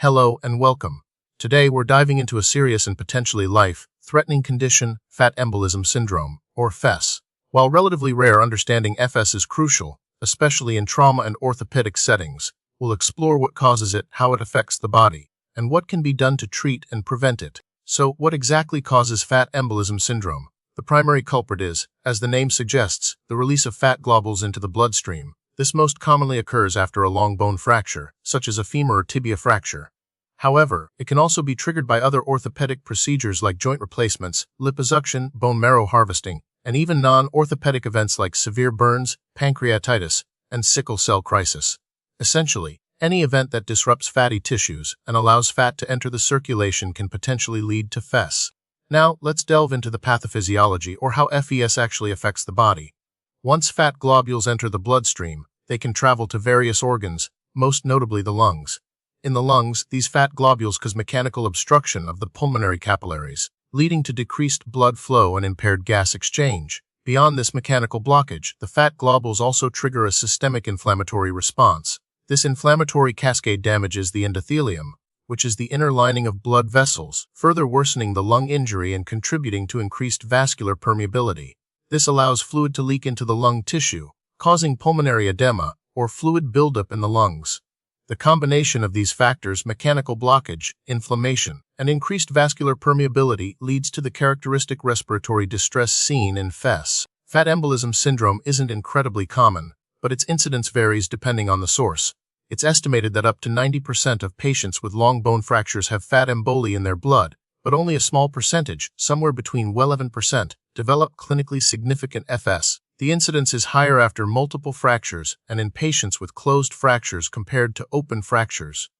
Hello and welcome. Today we're diving into a serious and potentially life-threatening condition, fat embolism syndrome, or FES. While relatively rare, understanding FS is crucial, especially in trauma and orthopedic settings. We'll explore what causes it, how it affects the body, and what can be done to treat and prevent it. So, what exactly causes fat embolism syndrome? The primary culprit is, as the name suggests, the release of fat globules into the bloodstream. This most commonly occurs after a long bone fracture, such as a femur or tibia fracture. However, it can also be triggered by other orthopedic procedures like joint replacements, liposuction, bone marrow harvesting, and even non-orthopedic events like severe burns, pancreatitis, and sickle cell crisis. Essentially, any event that disrupts fatty tissues and allows fat to enter the circulation can potentially lead to FES. Now, let's delve into the pathophysiology, or how FES actually affects the body. Once fat globules enter the bloodstream, they can travel to various organs, most notably the lungs. In the lungs, these fat globules cause mechanical obstruction of the pulmonary capillaries, leading to decreased blood flow and impaired gas exchange. Beyond this mechanical blockage, the fat globules also trigger a systemic inflammatory response. This inflammatory cascade damages the endothelium, which is the inner lining of blood vessels, further worsening the lung injury and contributing to increased vascular permeability. This allows fluid to leak into the lung tissue, causing pulmonary edema, or fluid buildup in the lungs. The combination of these factors, mechanical blockage, inflammation, and increased vascular permeability, leads to the characteristic respiratory distress seen in FES. Fat embolism syndrome isn't incredibly common, but its incidence varies depending on the source. It's estimated that up to 90% of patients with long bone fractures have fat emboli in their blood, but only a small percentage, somewhere between 11%, develop clinically significant FS. The incidence is higher after multiple fractures and in patients with closed fractures compared to open fractures.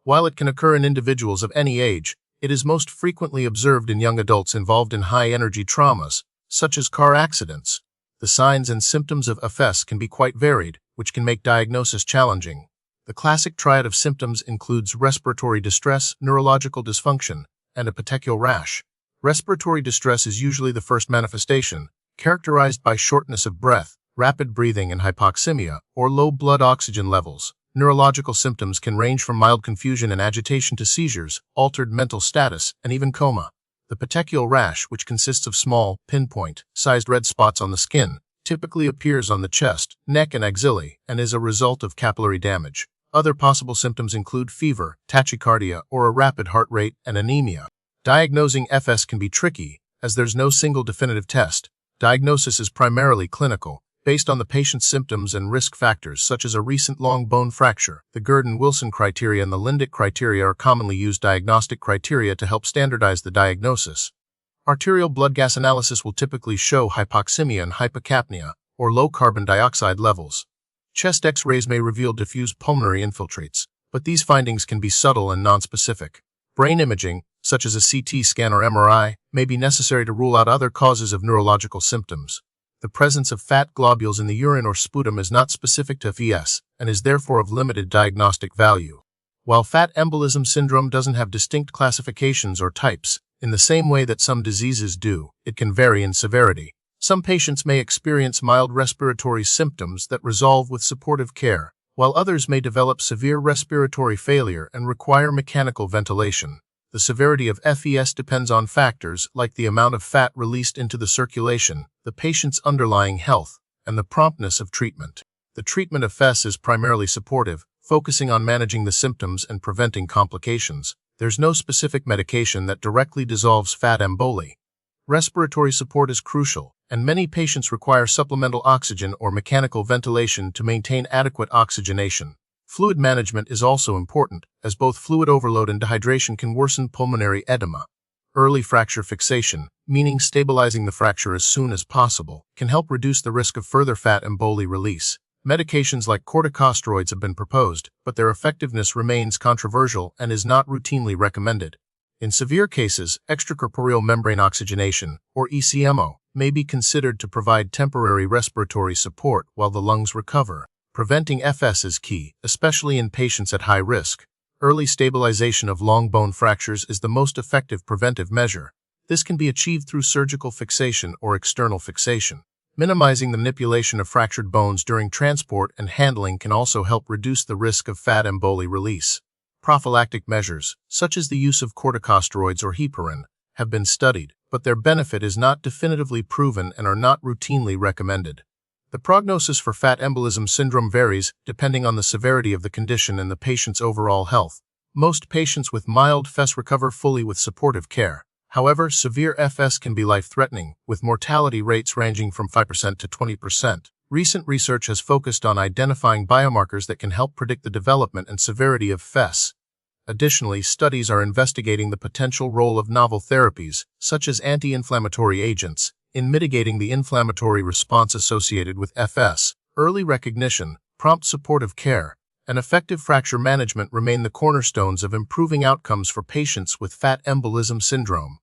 While it can occur in individuals of any age, it is most frequently observed in young adults involved in high-energy traumas, such as car accidents. The signs and symptoms of FS can be quite varied, which can make diagnosis challenging. The classic triad of symptoms includes respiratory distress, neurological dysfunction, and a petechial rash. Respiratory distress is usually the first manifestation, characterized by shortness of breath, rapid breathing and hypoxemia, or low blood oxygen levels. Neurological symptoms can range from mild confusion and agitation to seizures, altered mental status, and even coma. The petechial rash, which consists of small, pinpoint-sized red spots on the skin, typically appears on the chest, neck, and axillae, and is a result of capillary damage. Other possible symptoms include fever, tachycardia, or a rapid heart rate, and anemia. Diagnosing FS can be tricky, as there's no single definitive test. Diagnosis is primarily clinical, based on the patient's symptoms and risk factors such as a recent long bone fracture. The Gurdon-Wilson criteria and the Lindick criteria are commonly used diagnostic criteria to help standardize the diagnosis. Arterial blood gas analysis will typically show hypoxemia and hypocapnia, or low carbon dioxide levels. Chest X-rays may reveal diffuse pulmonary infiltrates, but these findings can be subtle and nonspecific. Brain imaging, such as a CT scan or MRI, may be necessary to rule out other causes of neurological symptoms. The presence of fat globules in the urine or sputum is not specific to FES and is therefore of limited diagnostic value. While fat embolism syndrome doesn't have distinct classifications or types, in the same way that some diseases do, it can vary in severity. Some patients may experience mild respiratory symptoms that resolve with supportive care, while others may develop severe respiratory failure and require mechanical ventilation. The severity of FES depends on factors like the amount of fat released into the circulation, the patient's underlying health, and the promptness of treatment. The treatment of FES is primarily supportive, focusing on managing the symptoms and preventing complications. There's no specific medication that directly dissolves fat emboli. Respiratory support is crucial, and many patients require supplemental oxygen or mechanical ventilation to maintain adequate oxygenation. Fluid management is also important, as both fluid overload and dehydration can worsen pulmonary edema. Early fracture fixation, meaning stabilizing the fracture as soon as possible, can help reduce the risk of further fat emboli release. Medications like corticosteroids have been proposed, but their effectiveness remains controversial and is not routinely recommended. In severe cases, extracorporeal membrane oxygenation, or ECMO, may be considered to provide temporary respiratory support while the lungs recover. Preventing FS is key, especially in patients at high risk. Early stabilization of long bone fractures is the most effective preventive measure. This can be achieved through surgical fixation or external fixation. Minimizing the manipulation of fractured bones during transport and handling can also help reduce the risk of fat emboli release. Prophylactic measures, such as the use of corticosteroids or heparin, have been studied, but their benefit is not definitively proven and are not routinely recommended. The prognosis for fat embolism syndrome varies depending on the severity of the condition and the patient's overall health. Most patients with mild FS recover fully with supportive care. However, severe FS can be life-threatening, with mortality rates ranging from 5% to 20%. Recent research has focused on identifying biomarkers that can help predict the development and severity of FS. Additionally, studies are investigating the potential role of novel therapies, such as anti-inflammatory agents, in mitigating the inflammatory response associated with FS. Early recognition, prompt supportive care, and effective fracture management remain the cornerstones of improving outcomes for patients with fat embolism syndrome.